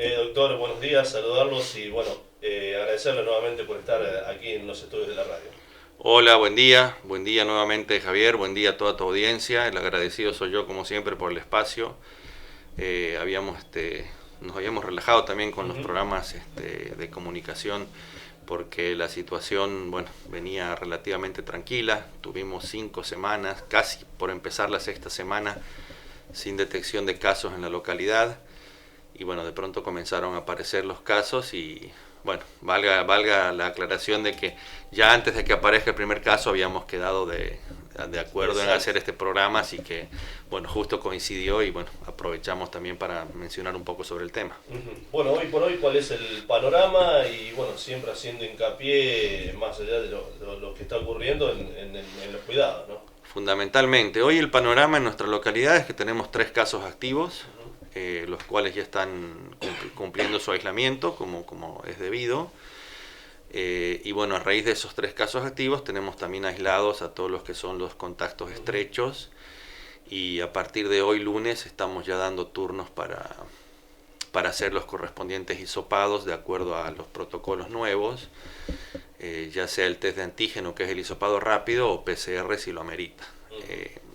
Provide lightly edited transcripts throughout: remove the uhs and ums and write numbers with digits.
Doctor, buenos días, saludarlos y bueno, agradecerle nuevamente por estar aquí en los estudios de la radio. Hola, buen día nuevamente Javier, buen día a toda tu audiencia, el agradecido soy yo como siempre por el espacio. Habíamos nos habíamos relajado también con los Ujú. programas de comunicación porque la situación, bueno, venía relativamente tranquila, tuvimos 5 semanas, casi por empezar la sexta semana, sin detección de casos en la localidad y bueno, de pronto comenzaron a aparecer los casos y bueno, valga la aclaración de que ya antes de que aparezca el primer caso habíamos quedado de acuerdo en Exacto. hacer este programa, así que bueno, justo coincidió y bueno, aprovechamos también para mencionar un poco sobre el tema. Ujú. Bueno, hoy por hoy, ¿cuál es el panorama? Y bueno, siempre haciendo hincapié, más allá de lo que está ocurriendo, en los cuidados, ¿no? Fundamentalmente, hoy el panorama en nuestra localidad es que tenemos 3 casos activos, Ujú. los cuales ya están cumpliendo su aislamiento como es debido. Y bueno, a raíz de esos 3 casos activos tenemos también aislados a todos los que son los contactos Ujú. estrechos y a partir de hoy lunes estamos ya dando turnos para hacer los correspondientes hisopados de acuerdo a los protocolos nuevos, ya sea el test de antígeno que es el hisopado rápido o PCR si lo amerita. Ujú.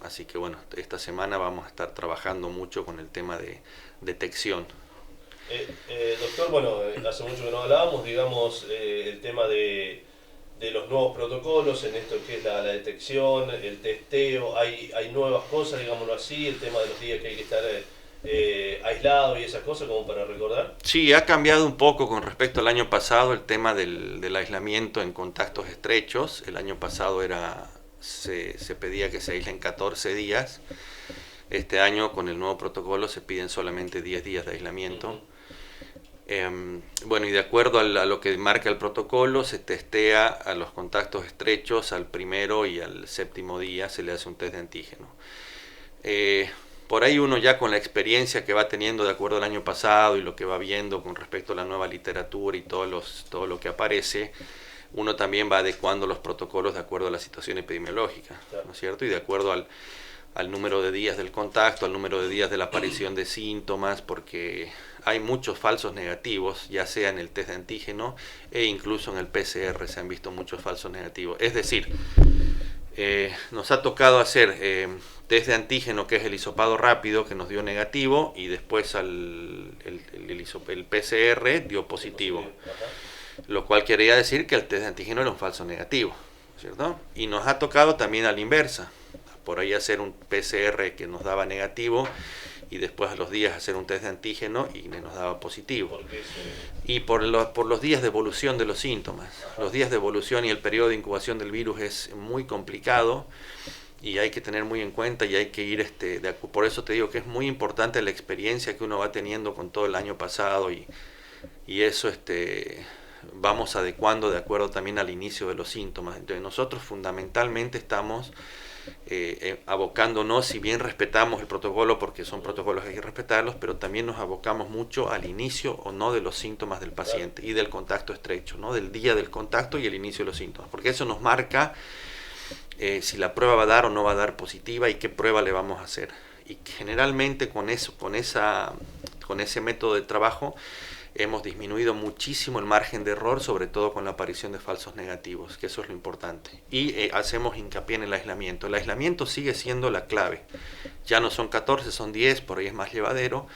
Así que bueno, esta semana vamos a estar trabajando mucho con el tema de detección. Doctor, bueno, hace mucho que no hablábamos, digamos, el tema de los nuevos protocolos en esto que es la detección, el testeo, hay nuevas cosas, digámoslo así, el tema de los días que hay que estar aislado y esas cosas como para recordar. Sí, ha cambiado un poco con respecto al año pasado el tema del aislamiento en contactos estrechos. El año pasado se pedía que se aíslen 14 días. Este año con el nuevo protocolo se piden solamente 10 días de Ujú. aislamiento. Bueno, y de acuerdo a lo que marca el protocolo, se testea a los contactos estrechos al primero y al séptimo día, se le hace un test de antígeno. Eh, por ahí uno ya con la experiencia que va teniendo de acuerdo al año pasado y lo que va viendo con respecto a la nueva literatura y todo lo que aparece, uno también va adecuando los protocolos de acuerdo a la situación epidemiológica, Claro. ¿no es cierto? Y de acuerdo al número de días del contacto, al número de días de la aparición de síntomas, porque hay muchos falsos negativos, ya sea en el test de antígeno e incluso en el PCR se han visto muchos falsos negativos. Es decir, nos ha tocado hacer test de antígeno, que es el hisopado rápido, que nos dio negativo, y después el PCR dio De positivo, positivo. Ajá. lo cual quería decir que el test de antígeno era un falso negativo, ¿cierto? Y nos ha tocado también a la inversa, por ahí hacer un PCR que nos daba negativo y después a los días hacer un test de antígeno y nos daba positivo. Porque se... Y por los días de evolución de los síntomas. Ajá. Los días de evolución y el periodo de incubación del virus es muy complicado y hay que tener muy en cuenta y hay que ir, por eso te digo que es muy importante la experiencia que uno va teniendo con todo el año pasado y eso vamos adecuando de acuerdo también al inicio de los síntomas. Entonces nosotros fundamentalmente estamos abocándonos, si bien respetamos el protocolo porque son Ujú. protocolos que hay que respetarlos, pero también nos abocamos mucho al inicio o no de los síntomas del Claro. paciente y del contacto estrecho, ¿no? Del día del contacto y el inicio de los síntomas, porque eso nos marca si la prueba va a dar o no va a dar positiva y qué prueba le vamos a hacer. Y generalmente con eso, con ese método de trabajo, hemos disminuido muchísimo el margen de error, sobre todo con la aparición de falsos negativos, que eso es lo importante. Y hacemos hincapié en el aislamiento. El aislamiento sigue siendo la clave. Ya no son 14, son 10, por ahí es más llevadero,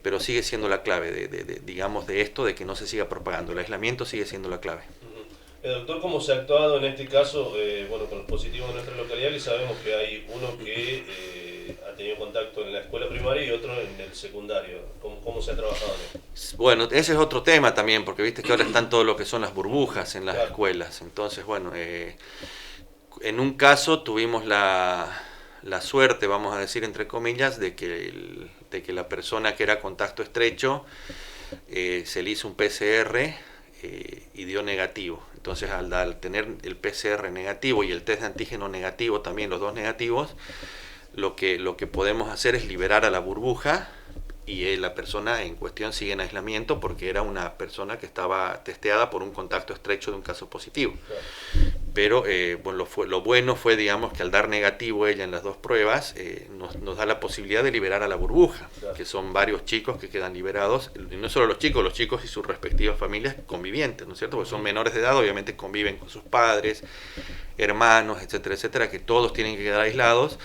pero sigue siendo la clave digamos, de esto, de que no se siga propagando. El aislamiento sigue siendo la clave. Ujú. Doctor, ¿cómo se ha actuado en este caso, bueno, con los positivos de nuestra localidad? Que sabemos que hay uno que ha tenido contacto en la escuela primaria y otro en el secundario. ¿Cómo se ha trabajado en esto? Bueno, ese es otro tema también, porque viste que ahora están todo lo que son las burbujas en las Claro. escuelas. Entonces, bueno, en un caso tuvimos la suerte, vamos a decir entre comillas, de que la persona que era contacto estrecho se le hizo un PCR y dio negativo. Entonces, al tener el PCR negativo y el test de antígeno negativo, también los dos negativos, lo que podemos hacer es liberar a la burbuja y la persona en cuestión sigue en aislamiento porque era una persona que estaba testeada por un contacto estrecho de un caso positivo. Claro. pero bueno, lo bueno fue, digamos, que al dar negativo ella en las 2 pruebas, nos da la posibilidad de liberar a la burbuja, Claro. que son varios chicos que quedan liberados, y no solo los chicos y sus respectivas familias convivientes, ¿no es cierto? Porque son menores de edad, obviamente conviven con sus padres, hermanos, etcétera, etcétera, que todos tienen que quedar aislados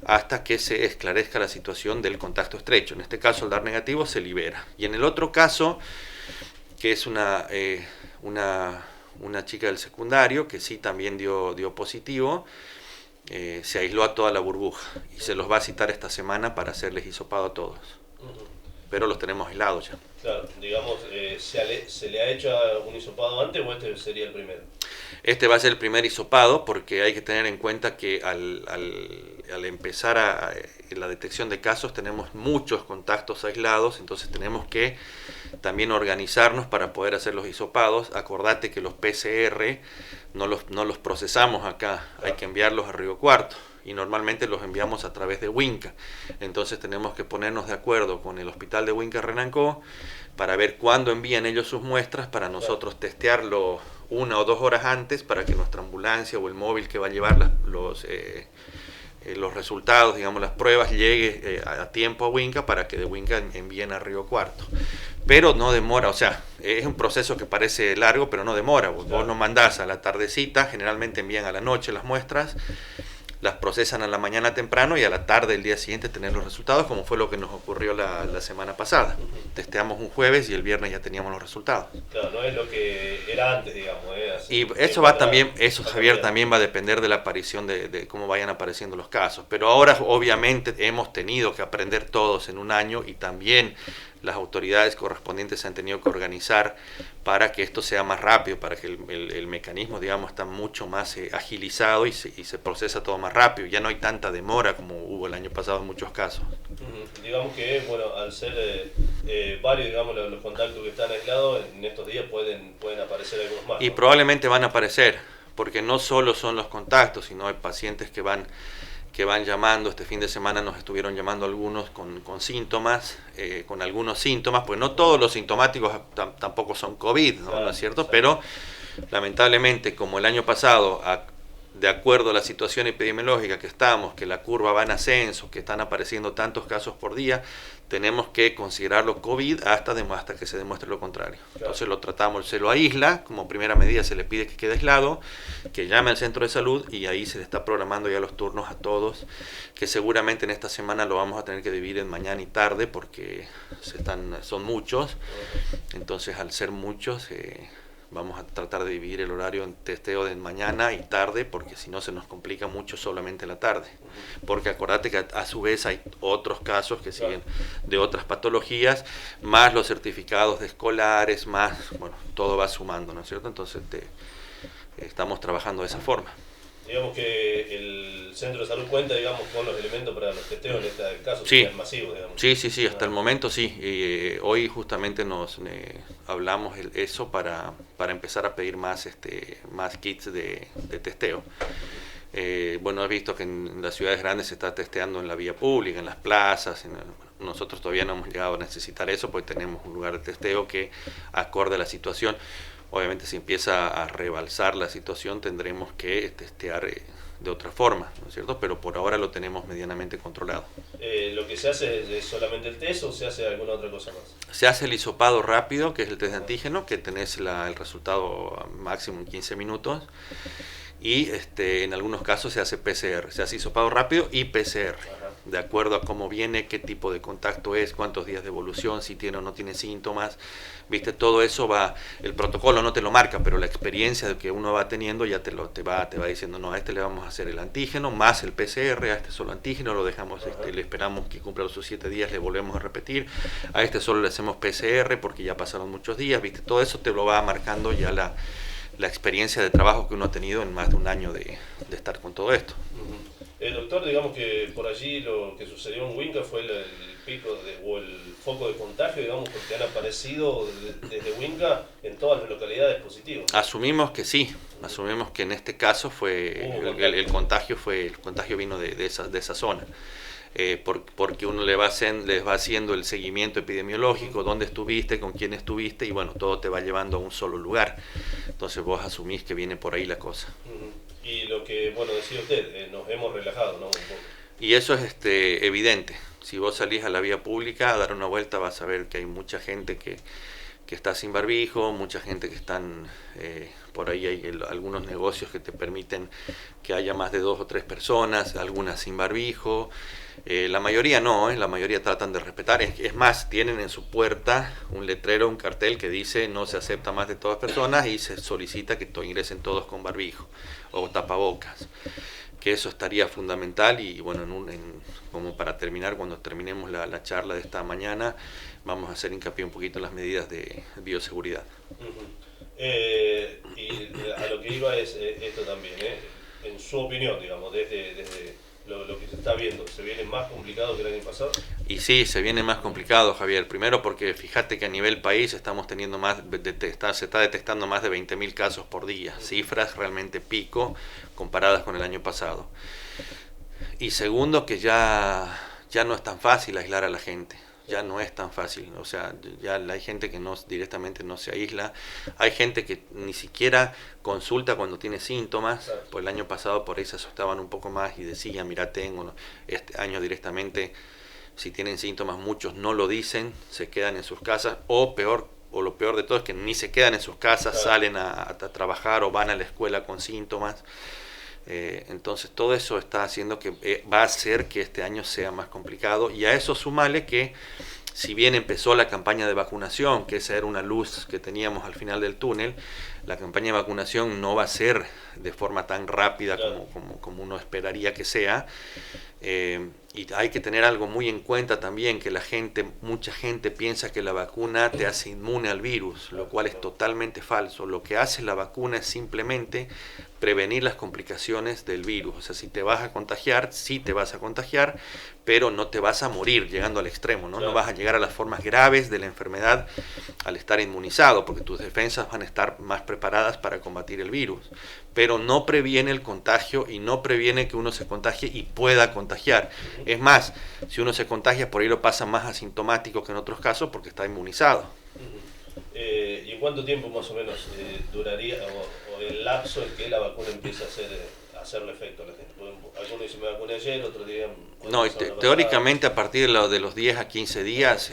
hasta que se esclarezca la situación del contacto estrecho. En este caso, al dar negativo, se libera. Y en el otro caso, que es una chica del secundario que sí también dio positivo, se aisló a toda la burbuja y se los va a citar esta semana para hacerles hisopado a todos. Pero los tenemos aislados ya. Claro, digamos, ¿se le ha hecho un hisopado antes o este sería el primero? Este va a ser el primer hisopado porque hay que tener en cuenta que al empezar la detección de casos tenemos muchos contactos aislados, entonces tenemos que también organizarnos para poder hacer los hisopados. Acordate que los PCR no los procesamos acá, hay que enviarlos a Río Cuarto y normalmente los enviamos a través de Huinca. Entonces tenemos que ponernos de acuerdo con el hospital de Huinca Renancó para ver cuándo envían ellos sus muestras para nosotros testearlo 1 o 2 horas antes para que nuestra ambulancia o el móvil que va a llevar los resultados, digamos las pruebas, llegue a tiempo a Huinca para que de Huinca envíen a Río Cuarto. Pero no demora, o sea, es un proceso que parece largo, pero no demora. Vos nos mandás a la tardecita, generalmente envían a la noche las muestras, las procesan a la mañana temprano y a la tarde del día siguiente tener los resultados, como fue lo que nos ocurrió la semana pasada. Testeamos un jueves y el viernes ya teníamos los resultados. Claro, no es lo que era antes, digamos. Así, Y eso va también, eso Javier, también va a depender de la aparición de cómo vayan apareciendo los casos. Pero ahora obviamente hemos tenido que aprender todos en un año y también las autoridades correspondientes se han tenido que organizar para que esto sea más rápido, para que el mecanismo, digamos, está mucho más agilizado y se procesa todo más rápido. Ya no hay tanta demora como hubo el año pasado en muchos casos. Digamos que, bueno, al ser varios, digamos, los contactos que están aislados, en estos días pueden aparecer algunos más, ¿no? Y probablemente van a aparecer, porque no solo son los contactos, sino hay pacientes que van llamando. Este fin de semana nos estuvieron llamando algunos con síntomas, con algunos síntomas, pues no todos los sintomáticos tampoco son COVID, ¿no? Claro, ¿No es cierto? sí. Pero lamentablemente, como el año pasado, de acuerdo a la situación epidemiológica que estamos, que la curva va en ascenso, que están apareciendo tantos casos por día, tenemos que considerarlo COVID hasta que se demuestre lo contrario. Claro. Entonces lo tratamos, se lo aísla, como primera medida se le pide que quede aislado, que llame al centro de salud y ahí se le está programando ya los turnos a todos, que seguramente en esta semana lo vamos a tener que dividir en mañana y tarde porque son muchos, entonces al ser muchos vamos a tratar de dividir el horario en testeo de mañana y tarde, porque si no se nos complica mucho solamente la tarde. Porque acordate que a su vez hay otros casos que siguen de otras patologías, más los certificados de escolares, más, bueno, todo va sumando, ¿no es cierto? Entonces estamos trabajando de esa forma. Digamos que el centro de salud cuenta, digamos, con los elementos para los testeos en este caso, Sí. sean masivos, digamos. Sí, hasta el momento sí. Hoy justamente nos hablamos eso para empezar a pedir más kits de testeo. Bueno, he visto que en las ciudades grandes se está testeando en la vía pública, en las plazas. Nosotros todavía no hemos llegado a necesitar eso, porque tenemos un lugar de testeo que acorde a la situación. Obviamente si empieza a rebalsar la situación tendremos que testear de otra forma, ¿no es cierto? Pero por ahora lo tenemos medianamente controlado. ¿Lo que se hace es solamente el test o se hace alguna otra cosa más? Se hace el hisopado rápido, que es el test de antígeno, que tenés el resultado máximo en 15 minutos. Y en algunos casos se hace PCR, se hace hisopado rápido y PCR, de acuerdo a cómo viene, qué tipo de contacto es, cuántos días de evolución, si tiene o no tiene síntomas, viste, todo eso va, el protocolo no te lo marca, pero la experiencia que uno va teniendo ya te va diciendo, no, a este le vamos a hacer el antígeno más el PCR, a este solo antígeno, lo dejamos, le esperamos que cumpla los 7 días, le volvemos a repetir, a este solo le hacemos PCR porque ya pasaron muchos días, viste, todo eso te lo va marcando ya la experiencia de trabajo que uno ha tenido en más de un año de estar con todo esto. Doctor, digamos que por allí lo que sucedió en Huinca fue el pico o el foco de contagio, digamos, porque han aparecido desde Huinca en todas las localidades positivos. Asumimos que sí, asumimos que en este caso fue el contagio vino de esa zona. Porque uno les va haciendo el seguimiento epidemiológico, dónde estuviste, con quién estuviste, y bueno, todo te va llevando a un solo lugar. Entonces vos asumís que viene por ahí la cosa. que, bueno, decía usted, nos hemos relajado, ¿no? Un poco. Y eso es evidente. Si vos salís a la vía pública a dar una vuelta, vas a ver que hay mucha gente que está sin barbijo, mucha gente que están, por ahí hay algunos negocios que te permiten que haya más de 2 o 3 personas, algunas sin barbijo. La mayoría no, la mayoría tratan de respetar. Es más, tienen en su puerta un letrero, un cartel que dice no se acepta más de todas personas y se solicita que ingresen todos con barbijo o tapabocas. Que eso estaría fundamental y bueno, como para terminar, cuando terminemos la charla de esta mañana, vamos a hacer hincapié un poquito en las medidas de bioseguridad. Y a lo que iba es esto también, en su opinión, digamos, desde lo que se está viendo, ¿se viene más complicado que el año pasado? Y sí, se viene más complicado, Javier. Primero porque fíjate que a nivel país estamos teniendo se está detectando más de 20.000 casos por día, cifras realmente pico comparadas con el año pasado. Y segundo que ya no es tan fácil aislar a la gente. Ya no es tan fácil, o sea, ya hay gente que directamente no se aísla, hay gente que ni siquiera consulta cuando tiene síntomas, Claro. Pues el año pasado por ahí se asustaban un poco más y decían, mira, este año directamente, si tienen síntomas muchos no lo dicen, se quedan en sus casas, o lo peor de todo es que ni se quedan en sus casas, Claro. salen a trabajar o van a la escuela con síntomas. Entonces todo eso está haciendo que va a hacer que este año sea más complicado, y a eso sumale que si bien empezó la campaña de vacunación, que esa era una luz que teníamos al final del túnel, la campaña de vacunación no va a ser de forma tan rápida como uno esperaría que sea. Y hay que tener algo muy en cuenta también, que mucha gente piensa que la vacuna te hace inmune al virus, lo cual es totalmente falso. Lo que hace la vacuna es simplemente prevenir las complicaciones del virus. O sea, si te vas a contagiar, sí te vas a contagiar, pero no te vas a morir llegando al extremo, ¿no? No vas a llegar a las formas graves de la enfermedad al estar inmunizado, porque tus defensas van a estar más preparadas para combatir el virus. Pero no previene el contagio y no previene que uno se contagie y pueda contagiar. Es más, si uno se contagia, por ahí lo pasa más asintomático que en otros casos porque está inmunizado. ¿Y en cuánto tiempo más o menos duraría o el lapso en que la vacuna empieza a hacerle efecto a la gente? Algunos dicen me vacuné ayer, otros digan... No, teóricamente a partir de los 10 a 15 días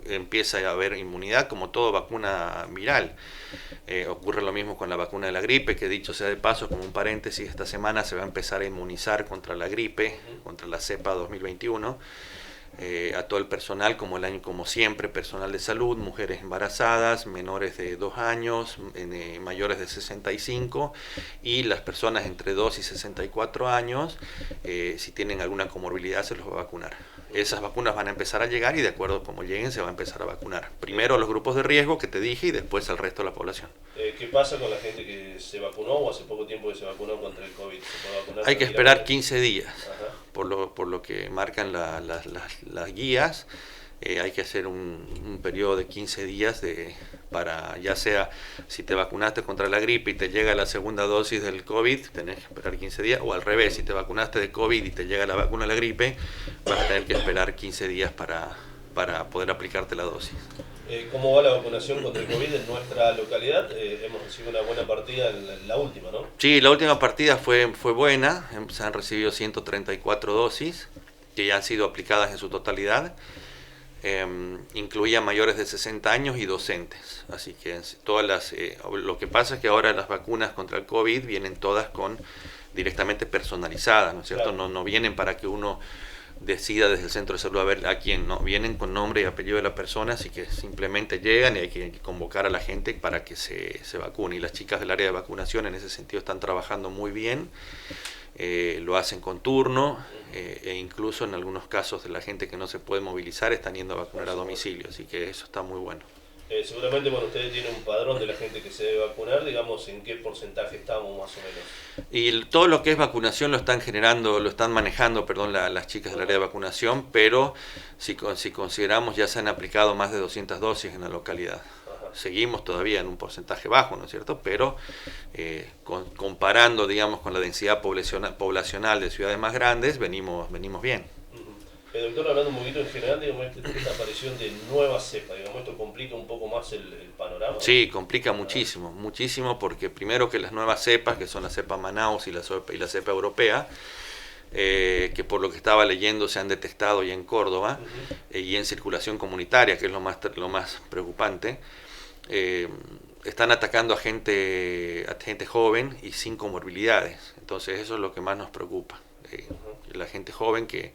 empieza a haber inmunidad, como toda vacuna viral. Ocurre lo mismo con la vacuna de la gripe, que dicho sea de paso, como un paréntesis, esta semana se va a empezar a inmunizar contra la gripe, contra la cepa 2021, a todo el personal, como siempre, personal de salud, mujeres embarazadas, menores de 2 años, mayores de 65, y las personas entre 2 y 64 años, si tienen alguna comorbilidad se los va a vacunar. Esas vacunas van a empezar a llegar y de acuerdo a cómo lleguen se va a empezar a vacunar. Primero a los grupos de riesgo que te dije y después al resto de la población. ¿Qué pasa con la gente que se vacunó o hace poco tiempo que se vacunó contra el COVID? ¿Se puede vacunar? Hay que esperar 15 días, Ajá. por lo que marcan las guías. Hay que hacer un periodo de 15 días para, ya sea si te vacunaste contra la gripe y te llega la segunda dosis del COVID, tenés que esperar 15 días, o al revés, si te vacunaste de COVID y te llega la vacuna de la gripe, vas a tener que esperar 15 días para poder aplicarte la dosis. ¿Cómo va la vacunación contra el COVID en nuestra localidad? Hemos recibido una buena partida en la última, ¿no? Sí, la última partida fue buena, se han recibido 134 dosis que ya han sido aplicadas en su totalidad. Incluía mayores de 60 años y docentes, así que lo que pasa es que ahora las vacunas contra el COVID vienen todas directamente personalizadas, ¿no es cierto? Claro. No vienen para que uno decida desde el centro de salud a ver a quién, no, vienen con nombre y apellido de la persona, así que simplemente llegan y hay que convocar a la gente para que se vacune, y las chicas del área de vacunación en ese sentido están trabajando muy bien. Lo hacen con turno, e incluso en algunos casos de la gente que no se puede movilizar están yendo a vacunar a domicilio, así que eso está muy bueno. Seguramente, bueno, ustedes tienen un padrón de la gente que se debe vacunar, digamos, ¿en qué porcentaje estamos más o menos? Y todo lo que es vacunación lo están manejando, las chicas del área de vacunación, pero si consideramos ya se han aplicado más de 200 dosis en la localidad. Seguimos todavía en un porcentaje bajo, ¿no es cierto? Pero comparando, digamos, con la densidad poblacional de ciudades más grandes, venimos bien. Doctor, hablando un poquito en general, digamos, esta aparición de nuevas cepas, digamos, ¿esto complica un poco más el panorama? Sí, complica muchísimo, muchísimo, porque primero que las nuevas cepas, que son la cepa Manaus y la cepa europea, que por lo que estaba leyendo se han detectado ya en Córdoba y en circulación comunitaria, que es lo más preocupante, están atacando a gente joven y sin comorbilidades. Entonces eso es lo que más nos preocupa. La gente joven, que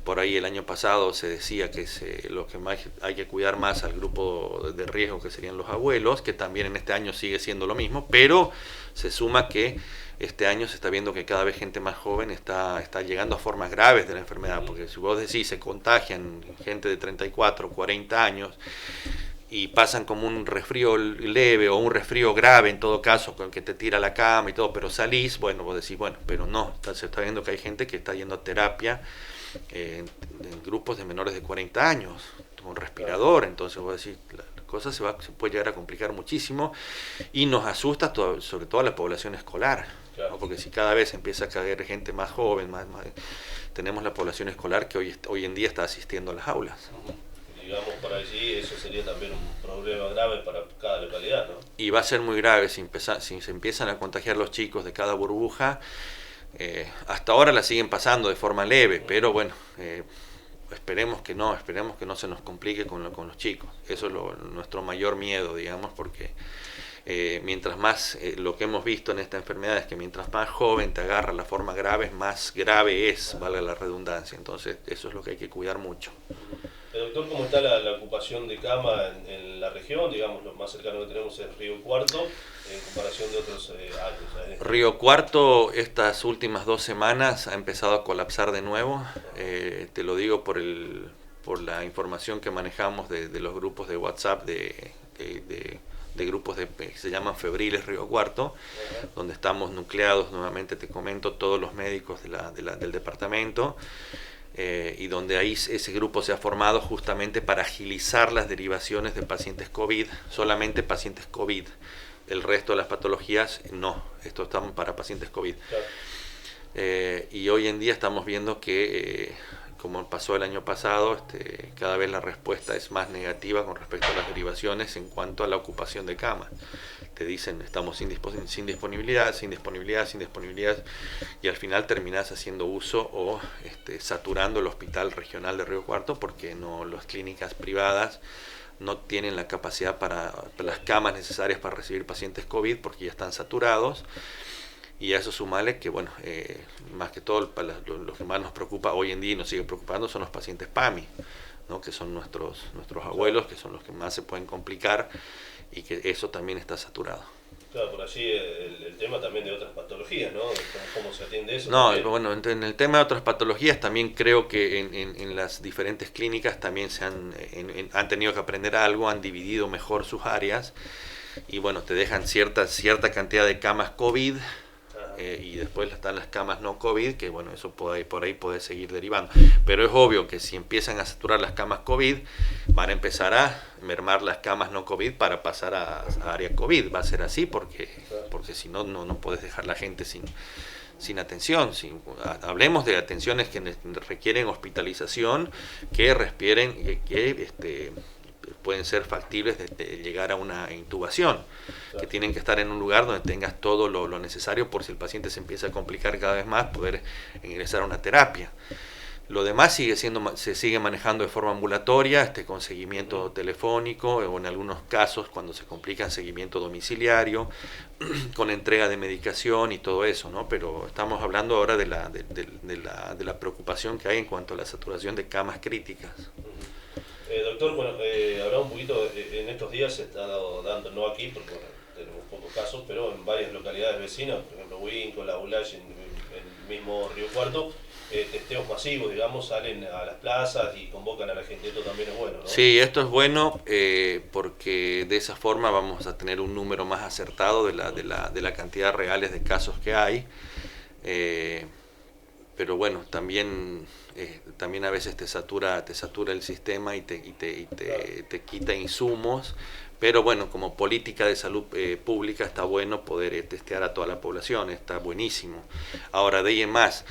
por ahí el año pasado se decía que lo que más hay que cuidar más al grupo de riesgo, que serían los abuelos, que también en este año sigue siendo lo mismo, pero se suma que este año se está viendo que cada vez gente más joven está llegando a formas graves de la enfermedad, porque si vos decís se contagian gente de 34, 40 años y pasan como un resfrío leve o un resfrío grave en todo caso, con que te tira a la cama y todo, pero salís, bueno, vos decís, bueno, pero no, se está viendo que hay gente que está yendo a terapia en grupos de menores de 40 años, con respirador, entonces vos decís, la cosa se puede llegar a complicar muchísimo y nos asusta sobre todo a la población escolar, ¿no? Porque si cada vez empieza a caer gente más joven, tenemos la población escolar que hoy en día está asistiendo a las aulas. Digamos, por allí eso sería también un problema grave para cada localidad, ¿no? Y va a ser muy grave si se empiezan a contagiar los chicos de cada burbuja. Hasta ahora la siguen pasando de forma leve, pero bueno, esperemos que no se nos complique con los chicos. Eso es nuestro mayor miedo, digamos, porque mientras más, lo que hemos visto en esta enfermedad es que mientras más joven te agarra la forma grave, más grave es, valga la redundancia. Entonces eso es lo que hay que cuidar mucho. Doctor, ¿cómo está la ocupación de cama en la región? Digamos, lo más cercano que tenemos es Río Cuarto, en comparación de otros años. Río Cuarto estas últimas 2 semanas ha empezado a colapsar de nuevo. Te lo digo por la información que manejamos de los grupos de WhatsApp de grupos que se llaman Febriles Río Cuarto, donde estamos nucleados, nuevamente te comento, todos los médicos del departamento. Y donde ahí ese grupo se ha formado justamente para agilizar las derivaciones de pacientes COVID, solamente pacientes COVID. El resto de las patologías no, esto estamos para pacientes COVID. Claro. Y hoy en día estamos viendo que, como pasó el año pasado, cada vez la respuesta es más negativa con respecto a las derivaciones en cuanto a la ocupación de camas. Te dicen estamos sin disponibilidad, y al final terminás haciendo uso o saturando el hospital regional de Río Cuarto, porque las clínicas privadas no tienen la capacidad para las camas necesarias para recibir pacientes COVID, porque ya están saturados. Y a eso sumale que, bueno, más que todo, lo que más nos preocupa hoy en día y nos sigue preocupando son los pacientes PAMI, ¿no? Que son nuestros abuelos, que son los que más se pueden complicar, y que eso también está saturado. Claro, por allí el tema también de otras patologías, ¿no? ¿Cómo se atiende eso? No, bueno, en el tema de otras patologías también creo que en las diferentes clínicas también han tenido que aprender algo, han dividido mejor sus áreas, y bueno, te dejan cierta cantidad de camas COVID, y después están las camas no COVID, que bueno, eso por ahí puede seguir derivando. Pero es obvio que si empiezan a saturar las camas COVID, van a empezar a mermar las camas no COVID para pasar a área COVID. Va a ser así porque si no, no puedes dejar la gente sin atención. Hablemos de atenciones que requieren hospitalización, que pueden ser factibles de llegar a una intubación, que tienen que estar en un lugar donde tengas todo lo necesario por si el paciente se empieza a complicar cada vez más, poder ingresar a una terapia. Lo demás se sigue manejando de forma ambulatoria, con seguimiento telefónico, o en algunos casos, cuando se complica, seguimiento domiciliario, con entrega de medicación y todo eso, ¿no? Pero estamos hablando ahora de la preocupación que hay en cuanto a la saturación de camas críticas. Doctor, bueno, hablaba un poquito, en estos días se está dando, no aquí, porque bueno, tenemos pocos casos, pero en varias localidades vecinas, por ejemplo, Huinco, La Bulache, en el mismo Río Cuarto, testeos masivos, digamos, salen a las plazas y convocan a la gente. Esto también es bueno, ¿no? Sí, esto es bueno, porque de esa forma vamos a tener un número más acertado de la cantidad reales de casos que hay. Pero bueno, también a veces te satura el sistema y te quita insumos. Pero bueno, como política de salud pública está bueno poder testear a toda la población, está buenísimo. Ahora, de ahí en más,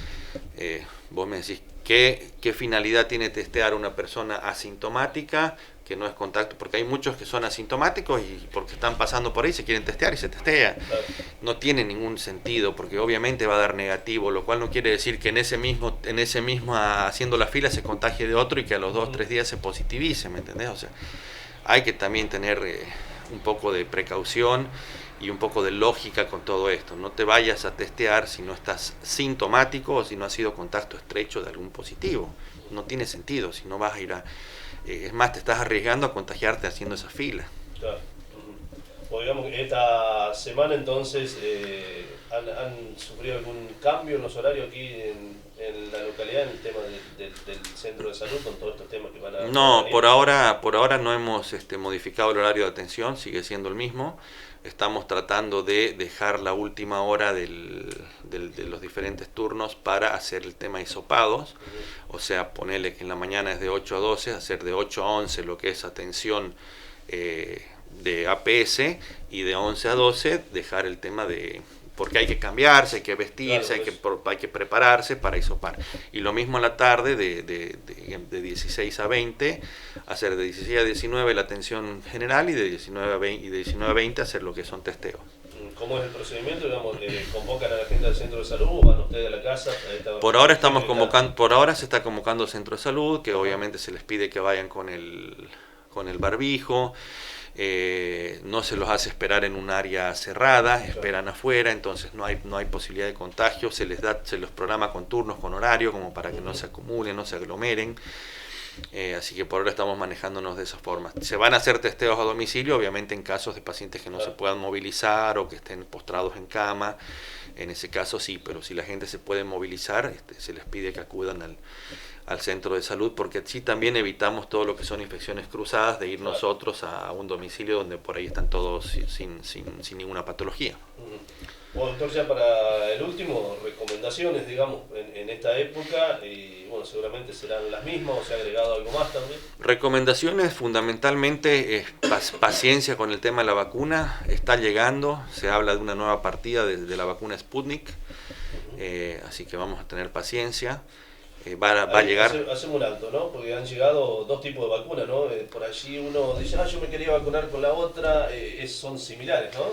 vos me decís, ¿Qué finalidad tiene testear a una persona asintomática que no es contacto? Porque hay muchos que son asintomáticos y porque están pasando por ahí se quieren testear y se testea. Claro. No tiene ningún sentido porque obviamente va a dar negativo, lo cual no quiere decir que en ese mismo haciendo la fila se contagie de otro y que a los 2 o 3 días se positivice, ¿me entendés? O sea, hay que también tener un poco de precaución y un poco de lógica con todo esto. No te vayas a testear si no estás sintomático o si no has sido contacto estrecho de algún positivo. No tiene sentido, si no vas a ir a... es más, te estás arriesgando a contagiarte haciendo esa fila. Claro. O digamos que esta semana entonces han sufrido algún cambio en los horarios aquí en la localidad, en el tema del centro de salud, con todos estos temas que van a... No, por ahora no hemos modificado el horario de atención, sigue siendo el mismo. Estamos tratando de dejar la última hora de los diferentes turnos para hacer el tema hisopados, o sea, ponerle que en la mañana es de 8 a 12, hacer de 8 a 11 lo que es atención de APS y de 11 a 12 dejar el tema de... porque hay que cambiarse, hay que vestirse, claro, hay que prepararse para hisopar. Y lo mismo en la tarde, de 16 a 20, hacer de 16 a 19 la atención general y de 19 a 20 hacer lo que son testeos. ¿Cómo es el procedimiento? Digamos, ¿convocan a la gente del centro de salud o van ustedes a la casa? Por ahora se está convocando al centro de salud, que obviamente se les pide que vayan con el barbijo. No se los hace esperar en un área cerrada, esperan afuera, entonces no hay posibilidad de contagio, se los programa con turnos, con horario, como para que no se acumulen, no se aglomeren. Así que por ahora estamos manejándonos de esa forma. Se van a hacer testeos a domicilio, obviamente en casos de pacientes que no se puedan movilizar o que estén postrados en cama. En ese caso sí, pero si la gente se puede movilizar, se les pide que acudan al centro de salud, porque así también evitamos todo lo que son infecciones cruzadas, de ir nosotros a un domicilio donde por ahí están todos sin ninguna patología. Bueno, doctor, ya para el último, recomendaciones, digamos, en esta época, y bueno, seguramente serán las mismas o se ha agregado algo más también. Recomendaciones fundamentalmente, paciencia con el tema de la vacuna, está llegando, se habla de una nueva partida de la vacuna Sputnik, así que vamos a tener paciencia. Va a llegar. Hacemos un alto, ¿no? Porque han llegado dos tipos de vacunas, ¿no? Por allí uno dice, yo me quería vacunar con la otra, son similares, ¿no?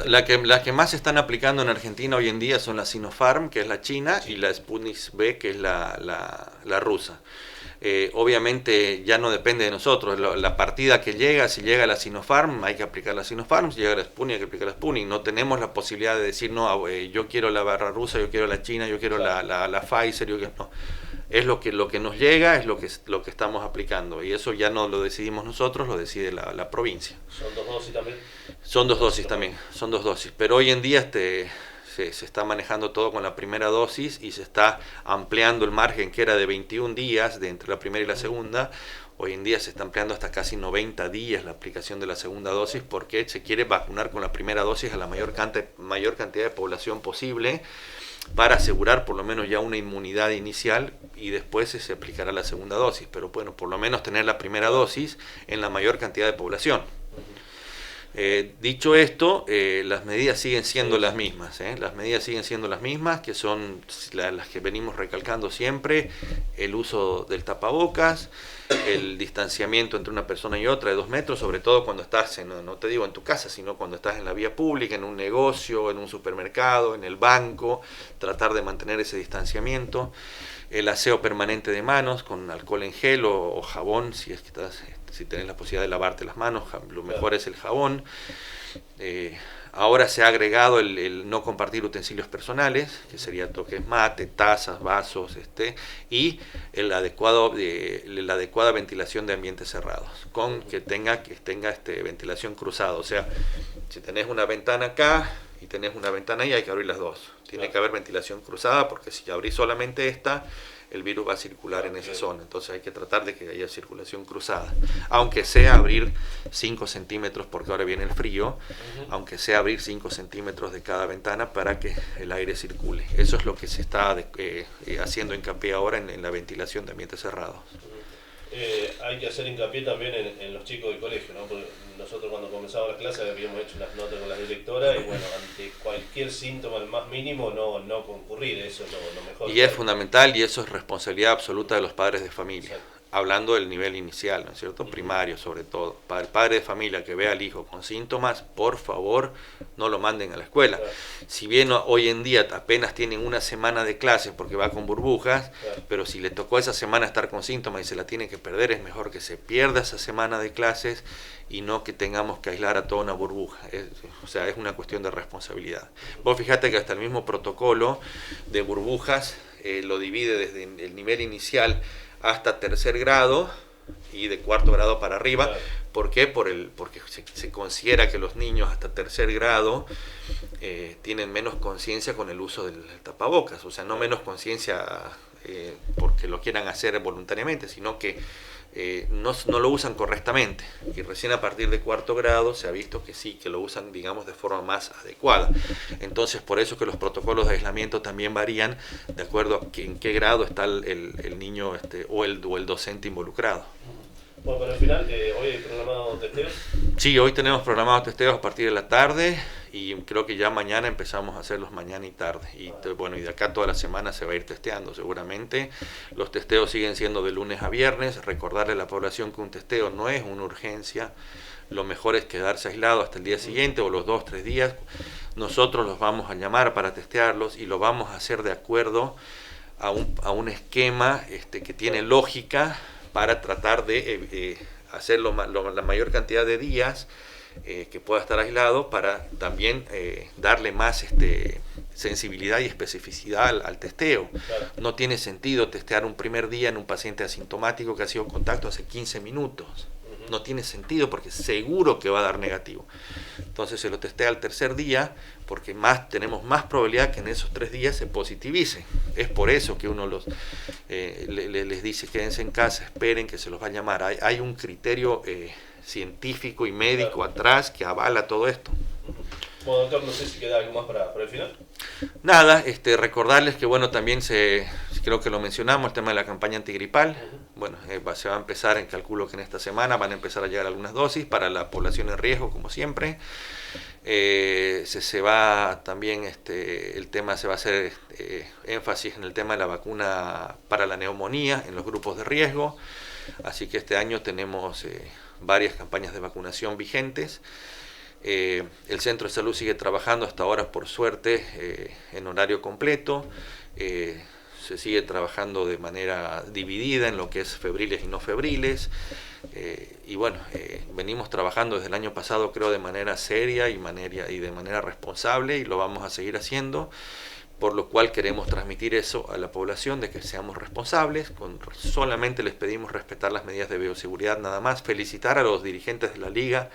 Las que más se están aplicando en Argentina hoy en día son la Sinopharm, que es la china, sí, y la Sputnik V, que es la rusa. Obviamente ya no depende de nosotros, la partida que llega, si llega la Sinopharm hay que aplicar la Sinopharm, si llega la Sputnik hay que aplicar la Sputnik. No tenemos la posibilidad de decir, no, yo quiero la barra rusa, yo quiero la china, yo quiero la Pfizer, no. Es lo que nos llega, es lo que estamos aplicando, y eso ya no lo decidimos nosotros, lo decide la provincia. ¿Son 2 dosis también? Son 2 dosis también, son 2 dosis, pero hoy en día se está manejando todo con la primera dosis y se está ampliando el margen que era de 21 días de entre la primera y la segunda. Hoy en día se está ampliando hasta casi 90 días la aplicación de la segunda dosis, porque se quiere vacunar con la primera dosis a la mayor cantidad de población posible para asegurar por lo menos ya una inmunidad inicial, y después se aplicará la segunda dosis, pero bueno, por lo menos tener la primera dosis en la mayor cantidad de población. Dicho esto, las medidas siguen siendo las mismas, las medidas siguen siendo las mismas, que son las que venimos recalcando siempre: el uso del tapabocas, el distanciamiento entre una persona y otra de 2 metros, sobre todo cuando estás, no te digo en tu casa, sino cuando estás en la vía pública, en un negocio, en un supermercado, en el banco, tratar de mantener ese distanciamiento, el aseo permanente de manos con alcohol en gel o jabón, si tenés la posibilidad de lavarte las manos, lo mejor es el jabón. Ahora se ha agregado el no compartir utensilios personales, que sería todo que es mate, tazas, vasos, y la adecuada ventilación de ambientes cerrados, con que tenga ventilación cruzada. O sea, si tenés una ventana acá y tenés una ventana ahí, hay que abrir las dos. Tiene que haber ventilación cruzada, porque si abrís solamente esta, el virus va a circular en esa zona. Entonces hay que tratar de que haya circulación cruzada, aunque sea abrir 5 centímetros, porque ahora viene el frío, aunque sea abrir 5 centímetros de cada ventana para que el aire circule. Eso es lo que se está haciendo hincapié ahora en la ventilación de ambientes cerrados. Hay que hacer hincapié también en los chicos del colegio, ¿no? Porque nosotros cuando comenzamos la clase habíamos hecho unas notas con la directora y bueno, ante cualquier síntoma, el más mínimo, no concurrir, eso es lo mejor. Y es fundamental y eso es responsabilidad absoluta de los padres de familia. Exacto. Hablando del nivel inicial, ¿no es cierto? Primario sobre todo. Para el padre de familia que vea al hijo con síntomas, por favor, no lo manden a la escuela. Claro. Si bien hoy en día apenas tienen una semana de clases porque va con burbujas, Claro. pero si le tocó esa semana estar con síntomas y se la tiene que perder, es mejor que se pierda esa semana de clases y no que tengamos que aislar a toda una burbuja. O sea, es una cuestión de responsabilidad. Vos fíjate que hasta el mismo protocolo de burbujas lo divide desde el nivel inicial hasta tercer grado y de cuarto grado para arriba. Claro. ¿Por qué? Porque se considera que los niños hasta tercer grado tienen menos conciencia con el uso del tapabocas. O sea, no menos conciencia porque lo quieran hacer voluntariamente, sino que no lo usan correctamente. Y recién a partir de cuarto grado se ha visto que sí, que lo usan, digamos, de forma más adecuada. Entonces, por eso que los protocolos de aislamiento también varían de acuerdo a en qué grado está el niño o el docente involucrado. Bueno, pero al final, hoy hay programado testeos. Sí, hoy tenemos programados testeos a partir de la tarde y creo que ya mañana empezamos a hacerlos mañana y tarde. Y bueno, y de acá toda la semana se va a ir testeando seguramente. Los testeos siguen siendo de lunes a viernes. Recordarle a la población que un testeo no es una urgencia. Lo mejor es quedarse aislado hasta el día siguiente o los 2-3 días. Nosotros los vamos a llamar para testearlos y lo vamos a hacer de acuerdo a un esquema que tiene lógica para tratar de hacerlo la mayor cantidad de días que pueda estar aislado para también darle más sensibilidad y especificidad al testeo. Claro. No tiene sentido testear un primer día en un paciente asintomático que ha sido contacto hace 15 minutos. No tiene sentido porque seguro que va a dar negativo. Entonces se lo testea al tercer día porque tenemos más probabilidad que en esos 3 días se positivice. Es por eso que uno les dice quédense en casa, esperen que se los va a llamar. Hay un criterio científico y médico atrás que avala todo esto. Bueno, doctor, no sé si queda algo más para el final. Nada, recordarles que bueno, también creo que lo mencionamos, el tema de la campaña antigripal. Bueno, se va a empezar, calculo que en esta semana van a empezar a llegar algunas dosis para la población en riesgo, como siempre. Se va también, el tema se va a hacer énfasis en el tema de la vacuna para la neumonía en los grupos de riesgo. Así que este año tenemos varias campañas de vacunación vigentes. El centro de salud sigue trabajando hasta ahora, por suerte, en horario completo. Se sigue trabajando de manera dividida en lo que es febriles y no febriles. Y bueno, venimos trabajando desde el año pasado, creo, de manera seria y de manera responsable, y lo vamos a seguir haciendo, por lo cual queremos transmitir eso a la población, de que seamos responsables. Solamente les pedimos respetar las medidas de bioseguridad, nada más. Felicitar a los dirigentes de la liga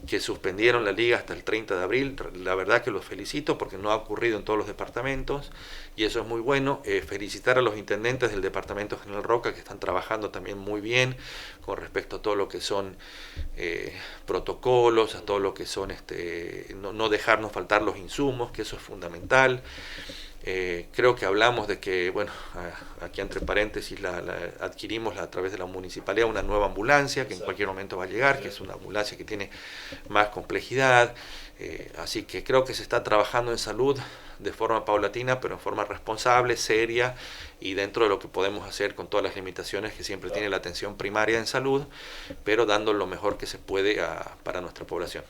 que suspendieron la liga hasta el 30 de abril, la verdad que los felicito porque no ha ocurrido en todos los departamentos y eso es muy bueno. Felicitar a los intendentes del departamento General Roca que están trabajando también muy bien con respecto a todo lo que son protocolos, a todo lo que son no dejarnos faltar los insumos, que eso es fundamental. Creo que hablamos de que, bueno, aquí entre paréntesis adquirimos a través de la municipalidad una nueva ambulancia que en cualquier momento va a llegar, que es una ambulancia que tiene más complejidad, así que creo que se está trabajando en salud de forma paulatina, pero en forma responsable, seria y dentro de lo que podemos hacer con todas las limitaciones que siempre tiene la atención primaria en salud, pero dando lo mejor que se puede para nuestra población.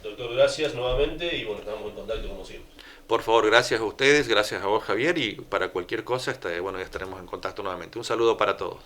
Doctor, gracias nuevamente y bueno, estamos en contacto como siempre. Por favor, gracias a ustedes, gracias a vos, Javier, y para cualquier cosa, bueno, ya estaremos en contacto nuevamente. Un saludo para todos.